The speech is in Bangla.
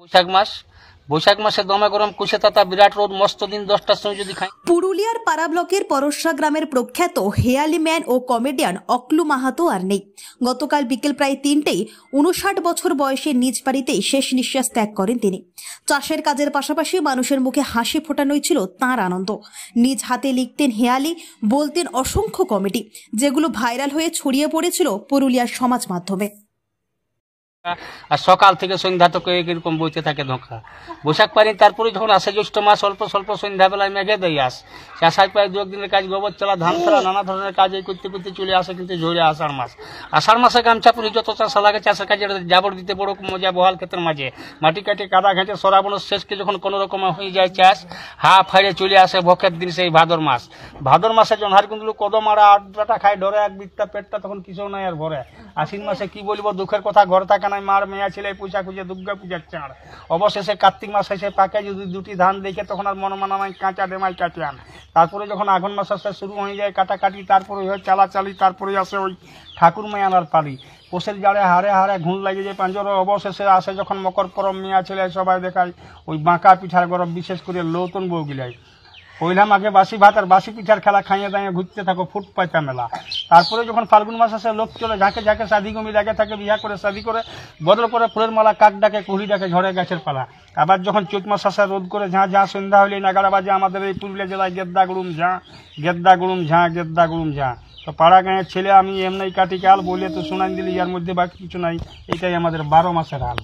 বৈশাখ মাসে দমে গরম কুশে তাতা বিরাট রোদ মস্ত দিন 10টার সময় যদি খাই। পুরুলিয়ার পাড়া ব্লকের পরশা গ্রামের প্রখ্যাত হেয়ালি ম্যান ও কমেডিয়ান অকলু মাহাতো আর নেই। গতকাল বিকেল প্রায় 3টেই 59 বছর বয়সে নিজ বাড়িতেই শেষ নিঃশ্বাস ত্যাগ করেন তিনি। চাষের কাজের পাশাপাশি মানুষের মুখে হাসি ফোটানোই ছিল তাঁর আনন্দ। নিজ হাতে লিখতেন হেয়ালি, বলতেন অসংখ্য কমেডি, যেগুলো ভাইরাল হয়ে ছড়িয়ে পড়েছিল পুরুলিয়ার সমাজ মাধ্যমে। আর সকাল থেকে সন্ধ্যা তো এরকম বইতে থাকে ধোঁকা। বৈশাখ পানি তারপরে যখন আসে জ্যৈষ্ঠ মাস, অল্প স্বল্প সন্ধ্যাবেলায় মেঘে দেয় আস চাষায় প্রায় 2 দিনের কাজ, গোবর চলা, ধান ফেলা, নানা ধরনের কাজ এই করতে করতে চলে আসে কিন্তু ঝরে আষাঢ় মাসে গামছা পুরি যত চাষা লাগে চাষের কাজে জাবর দিতে বড় মজা বহাল ক্ষেতের মাঝে মাটি কাটে কাদা ঘেঁটে শ্রাবণের শেষকে যখন কোনো রকম হয়ে যায় চাষ, ফাইড়ে চলে আসে ভোকের দিন সেই ভাদর মাসে জনহার কিন্তু কদম আর আড্ডাটা খায় ডরে এক বিত্তা পেটটা তখন কিছু নাই আর ভরে। আশ্বিন মাসে কি বলবো দুঃখের কথা, ঘর থাকা নাই, মার মেয়া ছেলে পয়সা খুঁজে দুর্গা পূজার চাঁড়। অবশেষে কার্তিক মাস এসে পাকে যদি 2টি ধান দেখে তখন আর মন মানামাই কাঁচা ডেমাই কাটে আন। তারপরে যখন আঘন মাস আসে শুরু হয়ে যায় কাটাকাটি, তারপরে হয় চালাচালি, তারপরে আসে ওই ঠাকুর মেয়ে আনার পালি। কোষের জাড়ে হাড়ে হাড়ে ঘুম লাগে যায় পাঁজর। অবশেষে আসে যখন মকর পরব, মেয়া ছেলে সবাই দেখায় ওই বাঁকা পিঠার গরম, বিশেষ করে লৌতন বউ গিলাই। পয়লা মাঘে বাসি ভাত আর বাসি পিঠার খেলা খাইয়ে দাঁড়িয়ে ঘুরতে থাকো ফুট পাইতা মেলা। তারপরে যখন ফাল্গুন মাস আসে লোক চলে ঝাঁকে ঝাঁকে শাদি গমি লাগে থাকে, বিয়া করে শাদি করে বদল করে ফুলের মালা, কাক ডাকে, কুড়ি ডাকে, ঝড়ে গাছের পালা। আবার যখন চৈত মাস আসে রোদ করে ঝাঁ সন্ধ্যা হলে নাগাড়া বাজে আমাদের এই পুরুলিয়া জেলায় গেদ্দা গুড়ুম ঝাঁ, গেদ্দা গুড়ুম ঝাঁ, গেদ্দা গুড়ুম ঝাঁ। তো পাড়া গাঁয়ের ছেলে আমি এমনি কাটি কাল বলে তো শোনান দিলি, ইয়ার মধ্যে বাকি কিছু নাই। এটাই আমাদের 12 মাসের হাল।